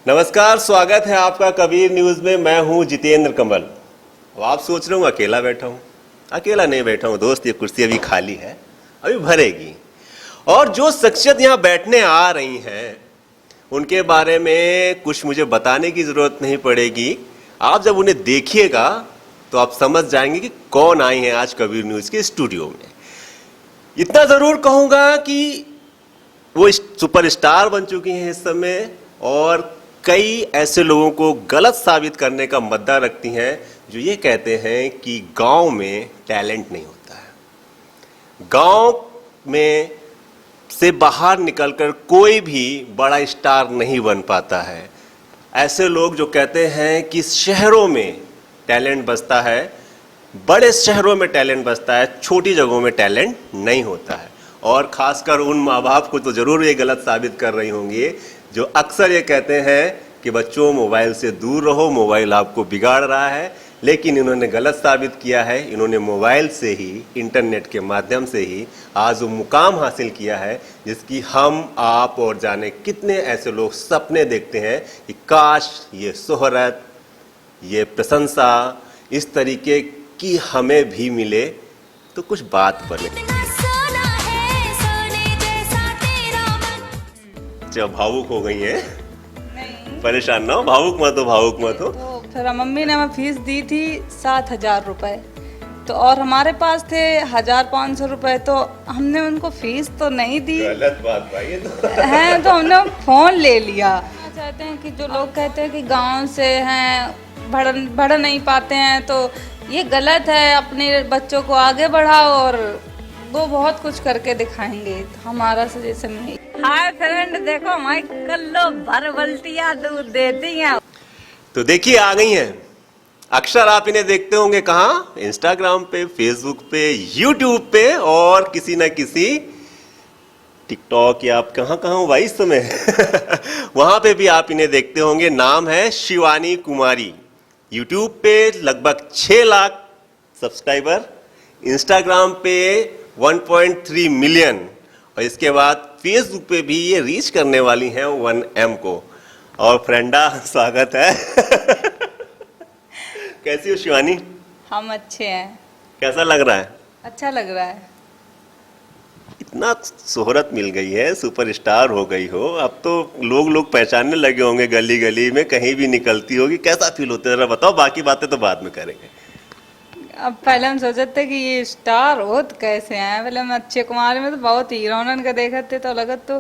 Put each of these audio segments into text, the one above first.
नमस्कार, स्वागत है आपका कबीर न्यूज में। मैं हूं जितेंद्र कमल। अब आप सोच रहे हो अकेला बैठा हूं। अकेला नहीं बैठा हूं दोस्त, ये कुर्सी अभी खाली है, अभी भरेगी। और जो शख्सियत यहां बैठने आ रही हैं उनके बारे में कुछ मुझे बताने की जरूरत नहीं पड़ेगी। आप जब उन्हें देखिएगा तो आप समझ जाएंगे कि कौन आई हैं आज कबीर न्यूज के स्टूडियो में। इतना जरूर कहूंगा कि वो सुपरस्टार बन चुकी हैं इस समय, और कई ऐसे लोगों को गलत साबित करने का मद्दा रखती हैं जो ये कहते हैं कि गांव में टैलेंट नहीं होता है। गांव में से बाहर निकलकर कोई भी बड़ा स्टार नहीं बन पाता है। ऐसे लोग जो कहते हैं कि शहरों में टैलेंट बसता है, बड़े शहरों में टैलेंट बसता है, छोटी जगहों में टैलेंट नहीं होता है। और खासकर उन माँ बाप को तो जरूर ये गलत साबित कर रही होंगी जो अक्सर ये कहते हैं कि बच्चों मोबाइल से दूर रहो, मोबाइल आपको बिगाड़ रहा है। लेकिन इन्होंने गलत साबित किया है। इन्होंने मोबाइल से ही, इंटरनेट के माध्यम से ही आज वो मुकाम हासिल किया है जिसकी हम, आप और जाने कितने ऐसे लोग सपने देखते हैं कि काश ये शोहरत, ये प्रशंसा इस तरीके की हमें भी मिले तो कुछ बात बने। जब भावुक हो गई हैं, परेशान ना हो, भावुक मत हो, भावुक मत हो। तो फिर मम्मी ने हमें फीस दी थी 7,000 रुपए, तो और हमारे पास थे 1,500 रुपए, तो हमने उनको फीस तो नहीं दी। गलत बात भाई ये तो है, तो हमने फोन ले लिया। चाहते हैं कि जो लोग कहते हैं कि गांव से हैं, बढ़ नहीं पाते हैं, तो ये गलत है। अपने बच्चों को आगे बढ़ाओ और वो बहुत कुछ करके दिखाएंगे। हमारा सजेशन है। हाय फ्रेंड, देखो मैं कल्लो भर बल्टिया दूध देती हैं। तो देखिए आ गई हैं। अक्सर आप इन्हें देखते होंगे कहाँ? इंस्टाग्राम पे, फेसबुक पे, यूट्यूब पे और किसी न किसी टिकटॉक, या आप कहाँ कहाँ हो भाई इस समय वहां पे भी आप इन्हें देखते होंगे। नाम है शिवानी कुमारी। यूट्यूब पे लगभग 6 लाख सब्सक्राइबर, इंस्टाग्राम पे 1.3 मिलियन, और इसके बाद फेसबुक पे भी ये रीच करने वाली हैं 1M को। और फ्रेंडा, स्वागत है कैसी हो शिवानी? हम अच्छे हैं। कैसा लग रहा है? अच्छा लग रहा है। इतना शोहरत मिल गई है, सुपरस्टार हो गई हो, अब तो लोग पहचानने लगे होंगे, गली गली में कहीं भी निकलती होगी। कैसा फील होता है जरा बताओ, बाकी बातें तो बाद में करेंगे। अब पहले हम सोचे थे कि ये स्टार हो तो कैसे हैं। पहले हम अक्षय कुमार में तो बहुत हीरोइन का देखे थे, तो लगा तो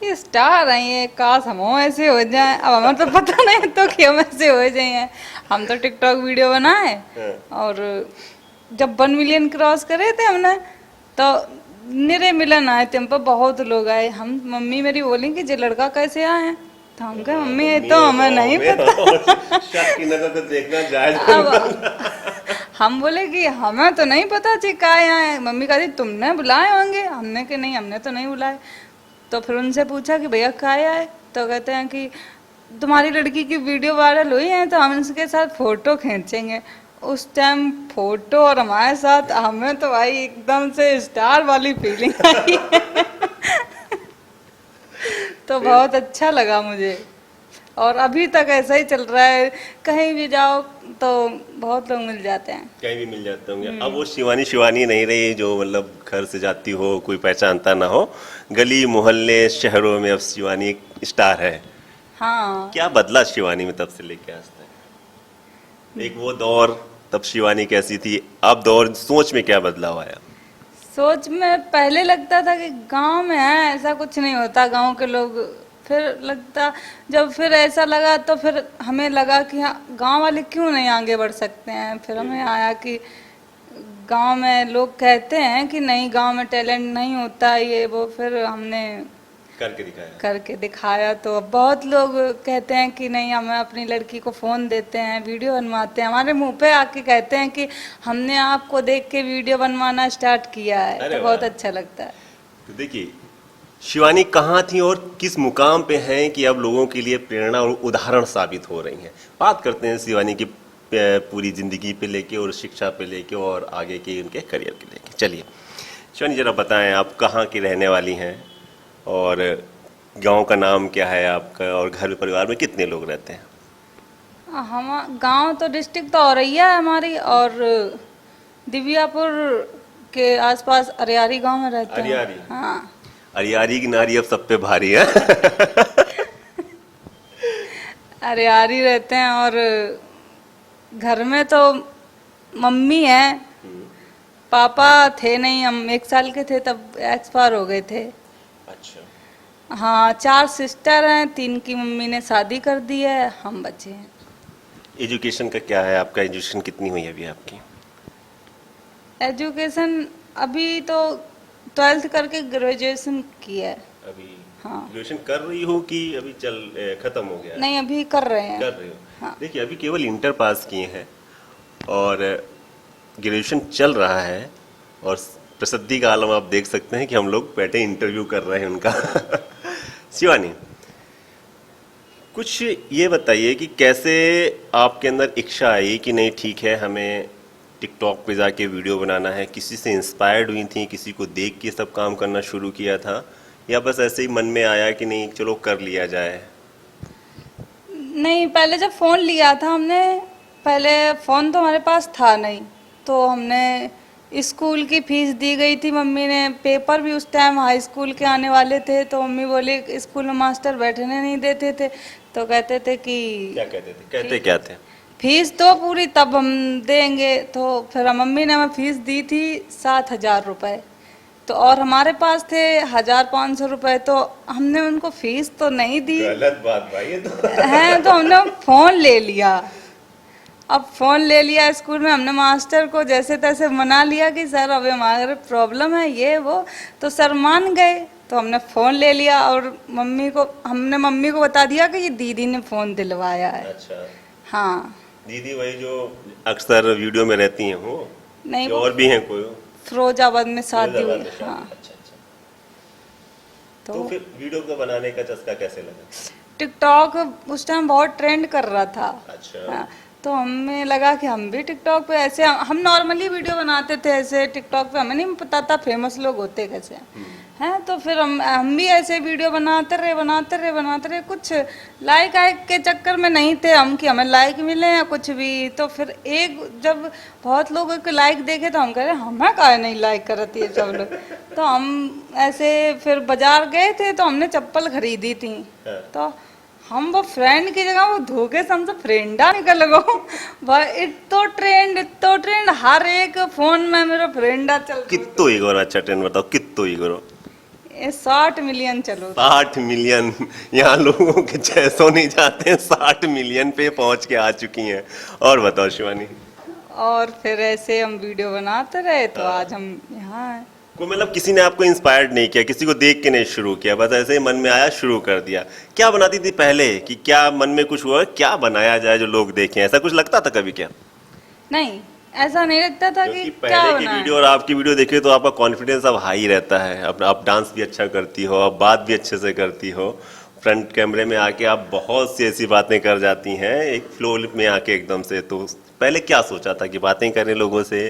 ये स्टार है, ये काश हम ऐसे हो जाए। अब हमें तो पता नहीं तो कि हम ऐसे हो जाए। हम तो टिकटॉक वीडियो बनाए और जब 1 मिलियन क्रॉस करे थे हमने, तो निरे मिलन आए थे, हम पर बहुत लोग आए। हम, मम्मी मेरी बोली कि ये लड़का कैसे आए हैं, तो हम कहे मम्मी ये तो हमें नहीं पता शक की नजर से देखना जायज। हम बोले कि हमें तो नहीं पता जी का आए। मम्मी कहती तुमने बुलाए होंगे। हमने कि नहीं, हमने तो नहीं बुलाए। तो फिर उनसे पूछा कि भैया का आए, तो कहते हैं कि तुम्हारी लड़की की वीडियो वायरल हुई है तो हम उसके साथ फोटो खींचेंगे। उस टाइम फोटो और हमारे साथ, हमें तो भाई एकदम से स्टार वाली फीलिंग आई तो बहुत अच्छा लगा मुझे, और अभी तक ऐसा ही चल रहा है। कहीं भी जाओ तो बहुत लोग मिल जाते हैं, कहीं भी मिल जाते होंगे। अब वो शिवानी शिवानी नहीं रही जो मतलब घर से जाती हो कोई पहचानता ना हो। गली मोहल्ले शहरों में अब शिवानी स्टार है। हाँ। क्या बदला शिवानी में तब से लेके आज तक? एक वो दौर, तब शिवानी कैसी थी, अब दौर, सोच में क्या बदलाव आया? सोच में पहले लगता था कि गांव में है ऐसा कुछ नहीं होता, गांव के लोग। फिर लगता, जब फिर ऐसा लगा तो फिर हमें लगा कि हाँ, गांव वाले क्यों नहीं आगे बढ़ सकते हैं। फिर हमें आया कि गांव में लोग कहते हैं कि नहीं, गांव में टैलेंट नहीं होता ये वो। फिर हमने करके दिखाया तो अब बहुत लोग कहते हैं कि नहीं, हमें अपनी लड़की को फ़ोन देते हैं, वीडियो बनवाते हैं, हमारे मुंह पे आके कहते हैं कि हमने आपको देख के वीडियो बनवाना स्टार्ट किया है। तो बहुत अच्छा लगता है। तो देखिए शिवानी कहाँ थी और किस मुकाम पे हैं कि अब लोगों के लिए प्रेरणा और उदाहरण साबित हो रही हैं। बात करते हैं शिवानी की पूरी ज़िंदगी पे लेके और शिक्षा पे लेके और आगे के उनके करियर के लेके। चलिए शिवानी, ज़रा बताएं आप कहाँ की रहने वाली हैं और गांव का नाम क्या है आपका और घर में परिवार में कितने लोग रहते हैं? हम गांव तो डिस्ट्रिक्ट तो औरैया है हमारी, और दिव्यापुर के आसपास अरियारी गांव में रहते हैं। अरियारी? हाँ, अरियारी की नारी अब सब पे भारी है। अरियारी रहते हैं। और घर में तो मम्मी है, पापा थे नहीं, हम 1 साल के थे तब एक्सपायर हो गए थे। अच्छा। हाँ, 4 सिस्टर हैं, 3 की मम्मी ने शादी कर दी है, हम बचे हैं। एजुकेशन का क्या है आपका? एजुकेशन कितनी हुई है अभी आपकी? एजुकेशन अभी तो 12th करके ग्रेजुएशन की है। अभी हाँ। ग्रेजुएशन कर रही हो कि अभी खत्म हो गया है? नहीं, अभी कर रहे हैं। कर रहे हो? हाँ। देखिए, अभी केवल इंटर पास किए हैं और ग्रेजुएशन चल रहा है, और प्रसिद्धि का आलम आप देख सकते हैं कि हम लोग बैठे इंटरव्यू कर रहे हैं उनका। शिवानी, कुछ ये बताइए कि कैसे आपके अंदर इच्छा आई कि नहीं ठीक है हमें टिकटॉक पे जाके वीडियो बनाना है? किसी से इंस्पायर्ड हुई थी, किसी को देख के सब काम करना शुरू किया था, या बस ऐसे ही मन में आया कि नहीं चलो कर लिया जाए? नहीं, पहले जब फ़ोन लिया था हमने, पहले फ़ोन तो हमारे पास था नहीं, तो हमने स्कूल की फीस दी गई थी मम्मी ने, पेपर भी उस टाइम हाई स्कूल के आने वाले थे, तो मम्मी बोली स्कूल में मास्टर बैठने नहीं देते थे, तो कहते थे कि क्या कहते थे? कहते क्या थे? फीस दो पूरी तब हम देंगे। तो फिर मम्मी ने हमें फीस दी थी 7,000 रुपये, तो और हमारे पास थे 1,500 रुपये, तो हमने उनको फीस तो नहीं दी गलत बात भाई ये तो। है, तो हमने फ़ोन ले लिया। अब फ़ोन ले लिया स्कूल में, हमने मास्टर को जैसे तैसे मना लिया कि सर अभी हमारे प्रॉब्लम है ये वो, तो सर मान गए, तो हमने फ़ोन ले लिया और हमने मम्मी को बता दिया कि ये दीदी ने फ़ोन दिलवाया है। अच्छा, हाँ। दीदी वही जो अक्सर वीडियो में रहती हैं वो? नहीं, या और भी हैं कोई? फिरोजाबाद में शादी फिरोजाबाद हुई। में शादी। हाँ, अच्छा अच्छा। तो तो फिर वीडियो को बनाने का चस्का कैसे लगा? टिकटॉक उस टाइम बहुत ट्रेंड कर रहा था। अच्छा। हाँ, तो हमें लगा कि हम भी टिकटॉक पे ऐसे, हम नॉर्मली वीडियो बनाते थे ऐसे टिकटॉक पे, हमें नहीं पता था फेमस लोग होते कैसे हैं। तो फिर हम भी ऐसे वीडियो बनाते रहे, कुछ लाइक आइक के चक्कर में नहीं थे हम कि हमें लाइक मिले या कुछ भी। तो फिर जब बहुत लोगों के लाइक देखे तो हम कह रहे हमें काहे नहीं लाइक करती है सब लोग। तो हम ऐसे फिर बाजार गए थे, तो हमने चप्पल खरीदी थी, तो हम वो फ्रेंड की जगह वो धोखे से हमसे फ्रेंडा निकल गो भाई। इतो ट्रेंड हर एक फोन में मेरा फ्रेंडा चल। कितो ही करो? अच्छा ट्रेंड बताओ, कितो ही करो? 60 मिलियन चलो। 60 मिलियन? यहाँ लोगों के 600 नहीं जाते हैं, 60 मिलियन पे पहुंच के आ चुकी हैं। और बताओ शिवानी। और फिर ऐसे हम वीडियो बनाते रहे, तो आज हम यहाँ हैं। कोई मतलब किसी ने आपको इंस्पायर्ड नहीं किया, किसी को देख के नहीं शुरू किया, बस ऐसे ही मन में आया शुरू कर दिया? क्या बनाती थी पहले, कि क्या मन में कुछ हुआ क्या बनाया जाए जो लोग देखें, ऐसा कुछ लगता था कभी क्या? नहीं, ऐसा नहीं लगता था कि क्या पहले की बनाए। वीडियो और आपकी वीडियो देखे तो आपका कॉन्फिडेंस अब हाई रहता है, आप डांस भी अच्छा करती हो, आप बात भी अच्छे से करती हो, फ्रंट कैमरे में आके आप बहुत सी ऐसी बातें कर जाती हैं एक फ्लो में आके एकदम से। तो पहले क्या सोचा था कि बातें करें लोगों से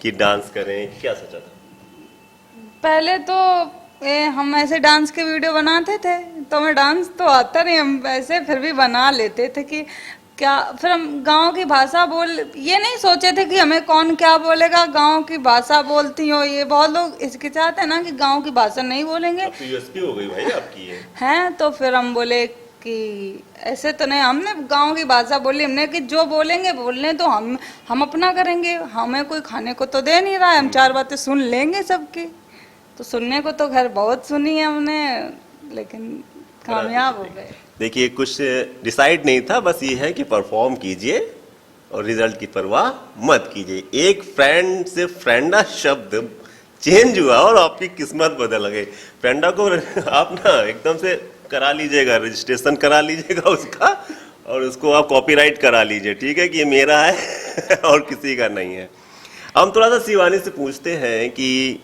कि डांस करें, क्या सोचा था? पहले तो हम ऐसे डांस के वीडियो बनाते थे, तो हमें डांस तो आता नहीं, हम ऐसे फिर भी बना लेते थे कि क्या। फिर हम गांव की भाषा ये नहीं सोचे थे कि हमें कौन क्या बोलेगा, गांव की भाषा बोलती हो। ये बहुत लोग हिचकिचाते हैं ना कि गांव की भाषा नहीं बोलेंगे। अब तो यूएसपी हो गई भाई आपकी ये। हैं, तो फिर हम बोले कि ऐसे तो नहीं, हमने गांव की भाषा बोली, हमने कि जो बोलेंगे बोलने तो हम अपना करेंगे, हमें कोई खाने को तो दे नहीं रहा है, हम 4 बातें सुन लेंगे सबकी। तो सुनने को तो खैर बहुत सुनी है हमने, लेकिन कामयाब हो गए। देखिए कुछ डिसाइड नहीं था, बस ये है कि परफॉर्म कीजिए और रिजल्ट की परवाह मत कीजिए। एक फ्रेंड से फ्रेंडा शब्द चेंज हुआ और आपकी किस्मत बदल गई। फ्रेंडा को आप ना एकदम से करा लीजिएगा, रजिस्ट्रेशन करा लीजिएगा उसका, और उसको आप कॉपीराइट करा लीजिए, ठीक है कि ये मेरा है और किसी का नहीं है। हम थोड़ा सा शिवानी से पूछते हैं कि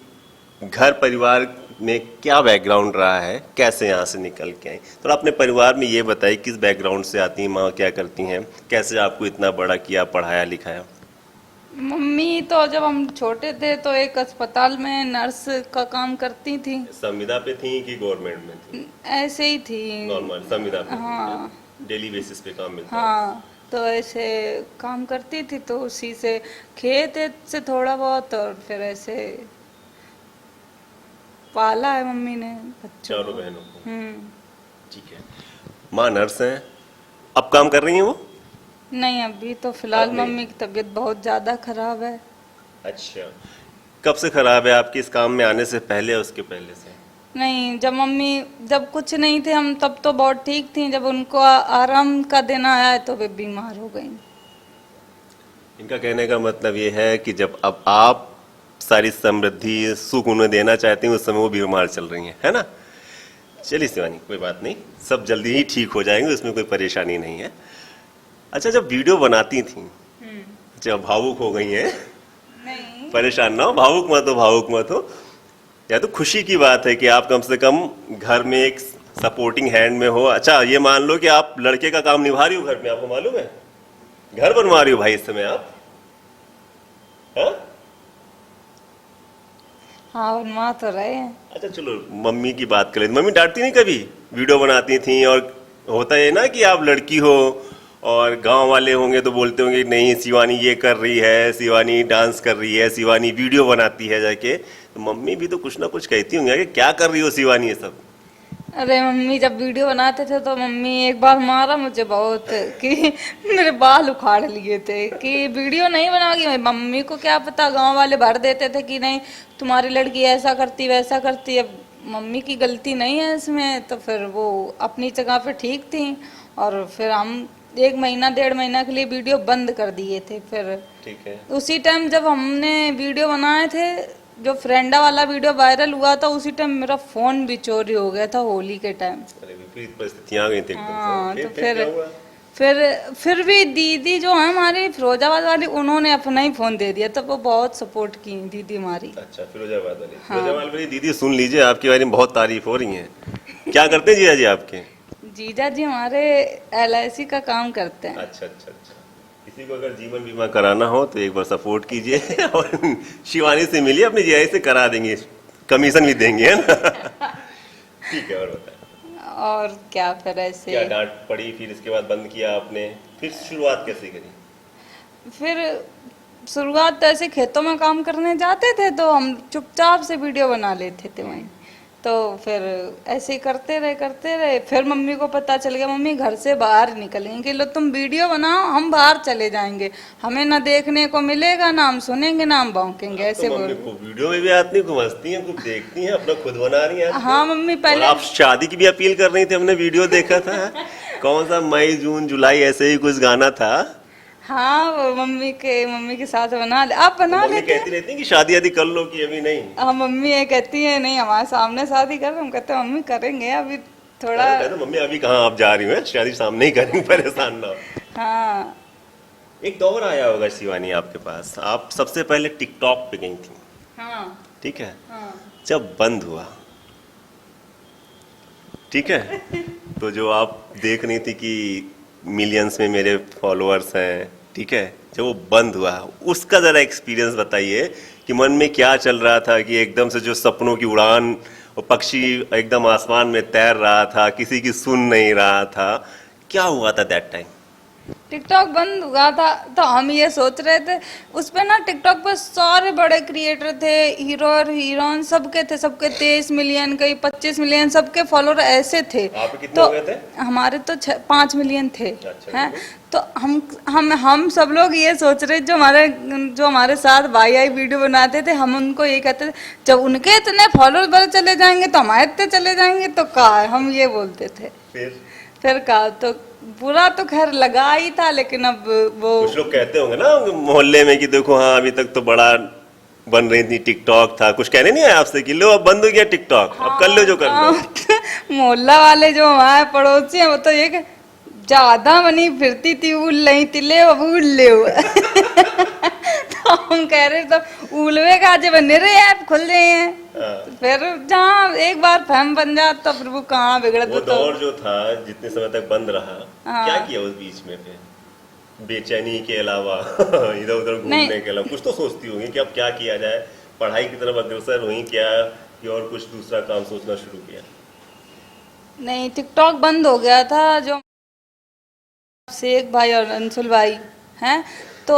घर परिवार में क्या बैकग्राउंड रहा है, कैसे यहाँ से निकल के आई? थोड़ा अपने परिवार में ये बताइए, किस बैकग्राउंड से आती हैं, माँ क्या करती हैं, कैसे आपको इतना बड़ा किया, पढ़ाया लिखाया? मम्मी तो जब हम छोटे थे तो एक अस्पताल में नर्स का काम करती थी। संविदा पे थी कि गवर्नमेंट में थी? ऐसे ही थी। नॉर्मल संविदा पे हाँ। थी, डेली बेसिस पे काम मिलता है। हाँ, तो ऐसे काम करती थी, तो उसी से खेत वेत से थोड़ा बहुत, और फिर ऐसे पाला है मम्मी ने बच्चों चारों को। बहनों को। ठीक है। माँ नर्स हैं, अब काम कर रही हैं वो? नहीं, अभी तो फिलहाल अब नहीं। मम्मी की तबीयत बहुत ज्यादा खराब है। अच्छा, कब से खराब है आपकी इस काम में आने से पहले या उसके पहले से? नहीं, जब मम्मी, जब कुछ नहीं थे हम तब तो बहुत ठीक थी, जब उनको आराम का दिन आया तो वे बीमार हो गई। इनका कहने का मतलब ये है कि जब अब आप सारी समृद्धि सुख उन्हें देना चाहती हैं उस समय वो बीमार चल रही हैं, है ना? चलिए शिवानी, कोई बात नहीं, सब जल्दी ही ठीक हो जाएंगे, उसमें कोई परेशानी नहीं है। अच्छा, जब वीडियो बनाती थी, जब भावुक हो गई हैं, नहीं, परेशान ना हो, भावुक मत हो, भावुक मत हो। या तो खुशी की बात है कि आप कम से कम घर में एक सपोर्टिंग हैंड में हो। अच्छा, ये मान लो कि आप लड़के का काम निभा रही हो घर में, आपको मालूम है? घर बनवा रही हो भाई इस समय आप, हाँ? हाँ बनवा तो रहे हैं। अच्छा चलो, मम्मी की बात करें। मम्मी डांटती नहीं कभी? वीडियो बनाती थी और होता है ना कि आप लड़की हो और गांव वाले होंगे तो बोलते होंगे नहीं शिवानी ये कर रही है, शिवानी डांस कर रही है, शिवानी वीडियो बनाती है जाके, तो मम्मी भी तो कुछ ना कुछ कहती होंगी कि क्या कर रही हो शिवानी ये सब। अरे मम्मी जब वीडियो बनाते थे तो मम्मी एक बार मारा मुझे बहुत, कि मेरे बाल उखाड़ लिए थे कि वीडियो नहीं बनाओगी। मम्मी को क्या पता, गांव वाले भर देते थे कि नहीं तुम्हारी लड़की ऐसा करती वैसा करती। अब मम्मी की गलती नहीं है इसमें, तो फिर वो अपनी जगह पे ठीक थी। और फिर हम 1 महीना 1.5 महीना के लिए वीडियो बंद कर दिए थे। फिर ठीक है। उसी टाइम जब हमने वीडियो बनाए थे, जो फ्रेंडा वाला वीडियो वायरल हुआ था, उसी टाइम मेरा फोन भी चोरी हो गया था होली के टाइम। अरे विपरीत परिस्थितियां आ गई थी एकदम हाँ, से। तो फिर क्या हुआ? फिर भी दीदी जो है हमारी फिरोजाबाद वाली, उन्होंने अपना ही फोन दे दिया, तो वो बहुत सपोर्ट की दीदी हमारी। अच्छा, फिरोजाबाद वाली। हाँ। फिरोजाबाद वाली दीदी, सुन लीजिए, आपके बारे में बहुत तारीफ हो रही है। क्या करते हैं जीजा जी आपके? जीजा जी हमारे LIC का काम करते हैं। अच्छा अच्छा अच्छा। किसी को अगर जीवन बीमा कराना हो तो एक बार सपोर्ट कीजिए और शिवानी से मिलिए, अपने जीआई से करा देंगे, कमीशन भी देंगे, है ना? ठीक है, और बताएं। और क्या, फिर क्या ऐसे डांट पड़ी, फिर इसके बाद बंद किया आपने, फिर शुरुआत कैसे करी? फिर शुरुआत तो ऐसे खेतों में काम करने जाते थे तो हम चुपचाप से वीडियो बना लेते थे वहीं। तो फिर ऐसे ही करते रहे। फिर मम्मी को पता चल गया, मम्मी घर से बाहर निकलेंगे कि लो तुम वीडियो बनाओ, हम बाहर चले जाएंगे, हमें ना देखने को मिलेगा, ना हम सुनेंगे, ना हम भौंकेंगे, ऐसे तो मम्मी बोल। को वीडियो में भी आती, खूब हंसती हैं, खूब देखती हैं, अपना खुद बना रही हैं। हाँ मम्मी और पहले। आप शादी की भी अपील कर रही थी, हमने वीडियो देखा था। कौन सा मई जून जुलाई ऐसे ही कुछ गाना था। हाँ, वो मम्मी के साथ बना ले, आप बना मम्मी लेते कहती रहती हैं कि शादी आदि कर लो, कि अभी नहीं? हाँ, मम्मी ये कहती है नहीं हमारे सामने शादी कर, हम कहते हैं मम्मी करेंगे अभी थोड़ा। कहते मम्मी अभी कहाँ आप जा रही हो, शादी सामने ही करेंगे, परेशान ना हो। हाँ। एक दौर आया होगा शिवानी आपके पास, आप सबसे पहले टिकटॉक पे गई थी, हाँ। ठीक है? हाँ। जब बंद हुआ, ठीक है, तो जो आप देख रही थी कि मिलियंस में मेरे फॉलोअर्स हैं, ठीक है, जब वो बंद हुआ उसका जरा एक्सपीरियंस बताइए कि मन में क्या चल रहा था कि एकदम से जो सपनों की उड़ान, वो पक्षी एकदम आसमान में तैर रहा था, किसी की सुन नहीं रहा था, क्या हुआ था दैट टाइम? टिकटॉक बंद हुआ था तो हम ये सोच रहे थे, उस पे ना टिकटॉक पे सारे बड़े क्रिएटर थे, हीरो और हीरोइन सबके थे, सबके 23 मिलियन, कई 25 मिलियन, सबके फॉलोअर ऐसे थे। आपके कितने तो हो गए थे? हमारे तो 5 मिलियन थे। अच्छा, हैं, तो हम सब लोग ये सोच रहे, जो हमारे साथ भाई वीडियो बनाते थे, हम उनको ये कहते थे जब उनके इतने फॉलोअर बढ़ चले जाएंगे तो हमारे इतने चले जाएंगे, तो कहा है, हम ये बोलते थे। फिर कहा तो बुरा तो खैर लगा ही था, लेकिन अब वो कुछ लोग कहते होंगे ना मोहल्ले में कि देखो हाँ अभी तक तो बड़ा बन रही थी, टिकटॉक था, कुछ कहने नहीं आया आपसे कि लो अब बंद हो गया टिकटॉक, अब कर लो जो कर लो? मोहल्ला वाले जो हमारे पड़ोसी हैं वो तो ये ज्यादा बनी फिरती थी, उल नहीं तिले अब उल ले तो हम कह रहे तो उलवे का आज बने रहे ऐप खुल रहे हैं। फिर जहाँ एक बार फैम बन जाता तो फिर वो कहाँ बिगड़ता। वो दौर जो था जितने समय तक बंद रहा, हाँ। क्या किया उस बीच में फिर? बेचैनी के अलावा इधर उधर नहीं। घूमने के अलावा कुछ तो सोचती होंगी कि अब क्या किया जाए, पढ़ाई की तरफ अग्रसर हुई क्या, कि और कुछ दूसरा काम सोचना शुरू किया? नहीं, टिकटॉक बंद हो गया था। जो शेख भाई और अंशुल भाई हैं, तो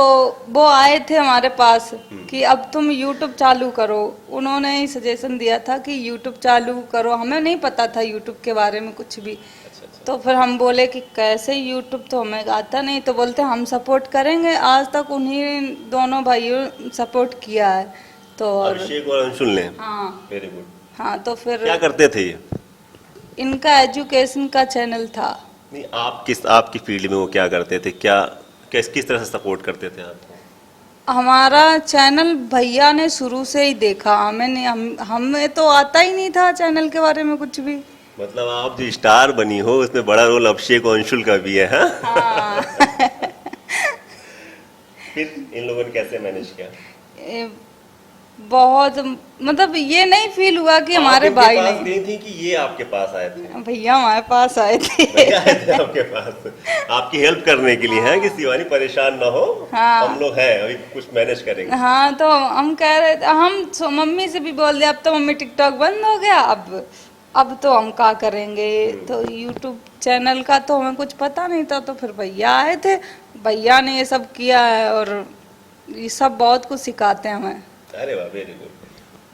वो आए थे हमारे पास कि अब तुम यूट्यूब चालू करो। उन्होंने ही सजेशन दिया था कि यूट्यूब चालू करो। हमें नहीं पता था यूट्यूब के बारे में कुछ भी। अच्छा अच्छा। तो फिर हम बोले कि कैसे यूट्यूब, तो हमें आता नहीं। तो बोलते हम सपोर्ट करेंगे। आज तक उन्हीं दोनों भाइयों सपोर्ट किया है। तो अभिषेक और अंशुल ने? हाँ वेरी गुड। हाँ, तो फिर क्या करते थे ये? इनका एजुकेशन का चैनल था। नहीं, आपकी फील्ड में वो क्या करते थे, क्या किस तरह से सपोर्ट करते थे आपको? हमारा चैनल भैया ने शुरू से ही देखा। हमें नहीं, हमें तो आता ही नहीं था चैनल के बारे में कुछ भी। मतलब आप जो स्टार बनी हो उसमें बड़ा रोल अभिषेक और अंशुल का भी है, हाँ? हाँ। फिर इन लोगों ने कैसे मैनेज किया? बहुत, मतलब ये नहीं फील हुआ कि आप हमारे इनके भाई पास नहीं। गई थी कि ये आपके पास आए थे? भैया हमारे पास आए थे। भैया आए थे आपके पास आपकी हेल्प करने के लिए, है कि शिवानी परेशान ना हो, हाँ। हम लोग हैं, अभी कुछ मैनेज करेंगे। हाँ, तो हम कह रहे थे, मम्मी से भी बोल दिया अब तो मम्मी टिकटॉक बंद हो गया, अब तो हम क्या करेंगे। तो यूट्यूब चैनल का तो हमें कुछ पता नहीं था। तो फिर भैया आए थे, भैया ने ये सब किया है और ये सब बहुत कुछ सिखाते हैं हमें। अरे वाह, वेरी गुड।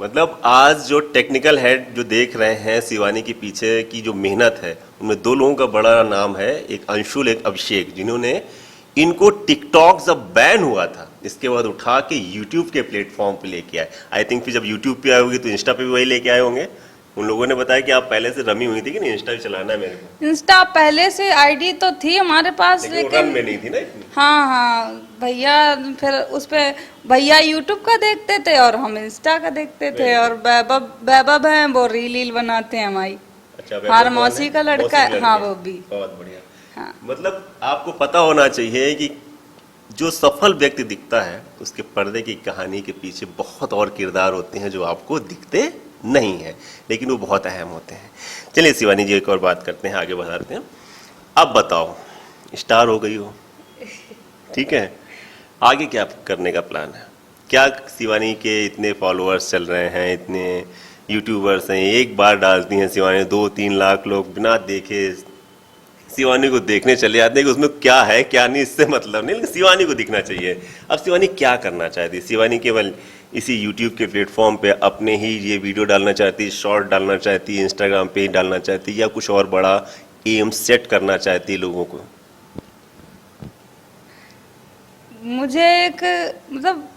मतलब आज जो टेक्निकल हेड जो देख रहे हैं शिवानी के पीछे की जो मेहनत है, उनमें दो लोगों का बड़ा नाम है, एक अंशुल एक अभिषेक, जिन्होंने इनको टिकटॉक जब बैन हुआ था इसके बाद उठा के यूट्यूब के प्लेटफॉर्म पे लेके आए। आई थिंक फिर जब यूट्यूब पे आए होगी तो इंस्टा पे भी वही लेके आए होंगे। उन लोगों ने बताया कि आप पहले से रमी हुई थी कि नहीं, इंस्टा भी चलाना है मेरे को। इंस्टा पहले से आईडी तो थी हमारे पास, लेकिन वो रन में नहीं थी ना इतनी। हाँ हाँ, भैया फिर उस पे भैया यूट्यूब का देखते थे और हम इंस्टा का देखते थे। और वैभव है, वो रील बनाते हैं हमारी। अच्छा, हमारा वैभव मौसी कौन का है? लड़का मौसी है, का हाँ लड़का। वो भी। बहुत बढ़िया। हाँ। मतलब आपको पता होना चाहिए कि जो सफल व्यक्ति दिखता है उसके पर्दे की कहानी के पीछे बहुत और किरदार होते हैं जो आपको दिखते नहीं है, लेकिन वो बहुत अहम होते हैं। चलिए शिवानी जी, एक और बात करते हैं, आगे बढ़ाते हैं। अब बताओ, स्टार हो गई हो, ठीक है, आगे क्या करने का प्लान है? क्या शिवानी के इतने फॉलोअर्स चल रहे हैं, इतने यूट्यूबर्स हैं, एक बार डालती हैं शिवानी 2-3 लाख लोग बिना देखे शिवानी को देखने चले जाते हैं कि उसमें क्या है क्या नहीं, इससे मतलब नहीं, लेकिन शिवानी को दिखना चाहिए। अब शिवानी क्या करना चाहती है? शिवानी केवल इसी यूट्यूब के प्लेटफॉर्म पे अपने ही ये वीडियो डालना चाहती है, शॉर्ट डालना चाहती है, इंस्टाग्राम पे ही डालना चाहती है, या कुछ और बड़ा एम सेट करना चाहती है लोगों को? मुझे एक, मतलब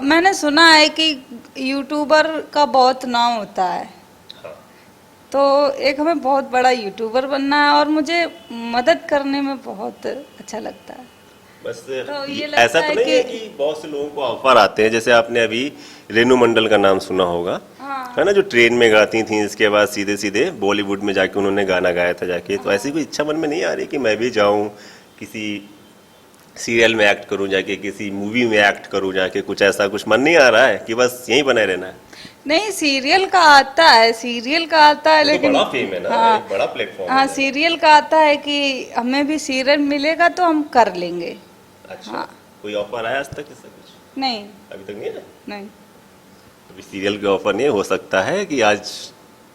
मैंने सुना है कि यूट्यूबर का बहुत नाम होता है। हाँ। तो एक हमें बहुत बड़ा यूट्यूबर बनना है और मुझे मदद करने में बहुत अच्छा लगता है। बस तो ये लगता ऐसा तो है नहीं है कि बहुत से लोगों को ऑफर आते हैं, जैसे आपने अभी रेनू मंडल का नाम सुना होगा, हाँ। है ना, जो ट्रेन में गाती थी, इसके बाद सीधे सीधे बॉलीवुड में जाके उन्होंने गाना गाया था जाके। तो ऐसी कोई इच्छा मन में नहीं आ रही कि मैं भी जाऊं, किसी सीरियल में एक्ट करूं जाके, किसी मूवी में एक्ट करूं जाके? कुछ ऐसा कुछ मन नहीं आ रहा है कि बस यहीं बने रहना है? नहीं, सीरियल का आता है, सीरियल का आता है, तो लेकिन बड़ा फेम है ना, हाँ, एक बड़ा प्लेटफॉर्म हाँ, है। सीरियल का आता है कि हमें भी सीरियल मिलेगा तो हम कर लेंगे। अच्छा, हाँ। कोई ऑफर आया आज तक ऐसा कुछ? नहीं अभी तक नहीं है। नहीं। अभी सीरियल के ऑफर नहीं है, हो सकता है कि आज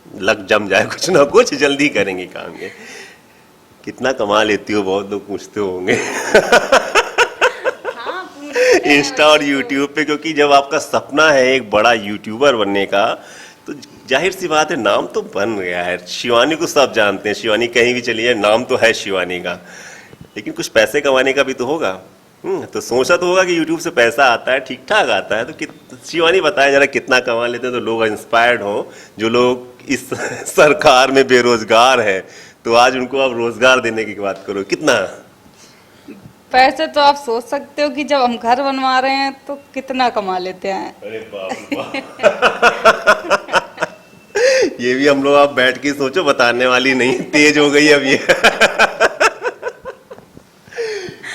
लग जम जाए कुछ ना कुछ, जल्दी करेंगे काम ये। कितना कमा लेती हो, बहुत लोग पूछते होंगे हाँ, पूछते हैं इंस्टा और वैसे तो। यूट्यूब पे, क्योंकि जब आपका सपना है एक बड़ा यूट्यूबर बनने का तो जाहिर सी बात है नाम तो बन गया है। शिवानी को सब जानते हैं, शिवानी कहीं भी चली जाए नाम तो है शिवानी का, लेकिन कुछ पैसे कमाने का भी तो होगा। तो सोचा तो होगा कि यूट्यूब से पैसा आता है, ठीक ठाक आता है, तो शिवानी बताए जरा कितना कमा लेते हैं तो लोग इंस्पायर्ड हो। जो लोग इस सरकार में बेरोजगार है तो आज उनको आप रोजगार देने की बात करो, कितना? पैसे तो आप सोच सकते हो कि जब हम घर बनवा रहे हैं तो कितना कमा लेते हैं। अरे बाप रे बाप। ये भी हम लोग आप बैठ के सोचो, बताने वाली नहीं, तेज हो गई अब ये।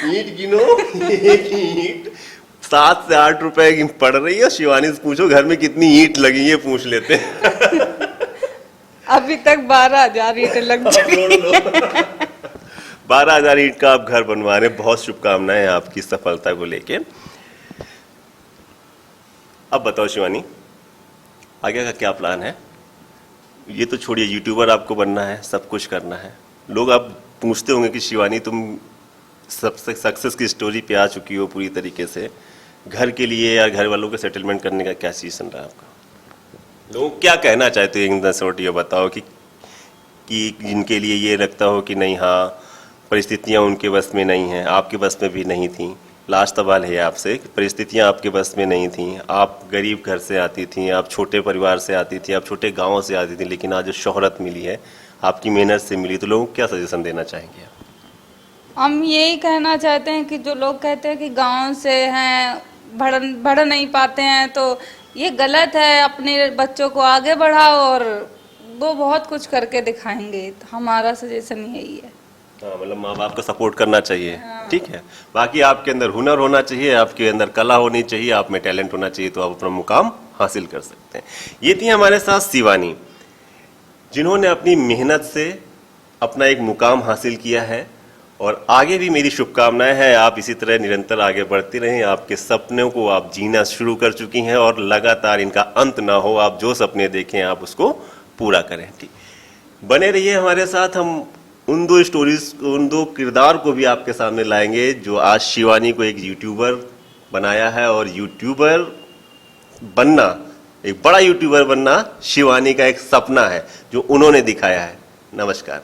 ईंट गिनो, एक ईंट 7 से 8 रुपए की पड़ रही है। शिवानी से पूछो घर में कितनी ईंट लगी है, पूछ लेते हैं। अभी तक 12,000 ईंट लग चुकी। 12,000 ईंट का आप घर बनवा रहे हैं, बहुत शुभकामनाएं आपकी सफलता को लेके। अब बताओ शिवानी, आगे का क्या प्लान है? ये तो छोड़िए, यूट्यूबर आपको बनना है, सब कुछ करना है। लोग आप पूछते होंगे कि शिवानी तुम सबसे सक्सेस की स्टोरी पे आ चुकी हो पूरी तरीके से, घर के लिए या घर वालों के सेटलमेंट करने का क्या सीजन रहा आपका? लोग क्या कहना चाहते हो इन शॉर्ट, ये बताओ कि जिनके लिए ये लगता हो कि नहीं, हाँ परिस्थितियाँ उनके बस में नहीं हैं, आपके बस में भी नहीं थी। लास्ट सवाल है आपसे कि परिस्थितियाँ आपके बस में नहीं थी, आप गरीब घर से आती थी, आप छोटे परिवार से आती थी, आप छोटे गाँव से आती थी, लेकिन आज जो शोहरत मिली है आपकी मेहनत से मिली, तो लोगों को क्या सजेशन देना चाहेंगे? हम यही कहना चाहते हैं कि जो लोग कहते हैं कि गांव से हैं, बढ़ नहीं पाते हैं, तो ये गलत है। अपने बच्चों को आगे बढ़ाओ और वो बहुत कुछ करके दिखाएंगे। तो हमारा सजेशन यही है। हाँ, मतलब माँ बाप का सपोर्ट करना चाहिए। ठीक है, बाकी आपके अंदर हुनर होना चाहिए, आपके अंदर कला होनी चाहिए, आप में टैलेंट होना चाहिए, तो आप अपना मुकाम हासिल कर सकते हैं। ये थी हमारे साथ शिवानी, जिन्होंने अपनी मेहनत से अपना एक मुकाम हासिल किया है। और आगे भी मेरी शुभकामनाएं हैं, आप इसी तरह निरंतर आगे बढ़ती रहें, आपके सपनों को आप जीना शुरू कर चुकी हैं और लगातार इनका अंत ना हो, आप जो सपने देखें आप उसको पूरा करें। ठीक, बने रहिए हमारे साथ, हम उन दो स्टोरीज, उन दो किरदार को भी आपके सामने लाएंगे जो आज शिवानी को एक यूट्यूबर बनाया है। और यूट्यूबर बनना, एक बड़ा यूट्यूबर बनना शिवानी का एक सपना है जो उन्होंने दिखाया है। नमस्कार।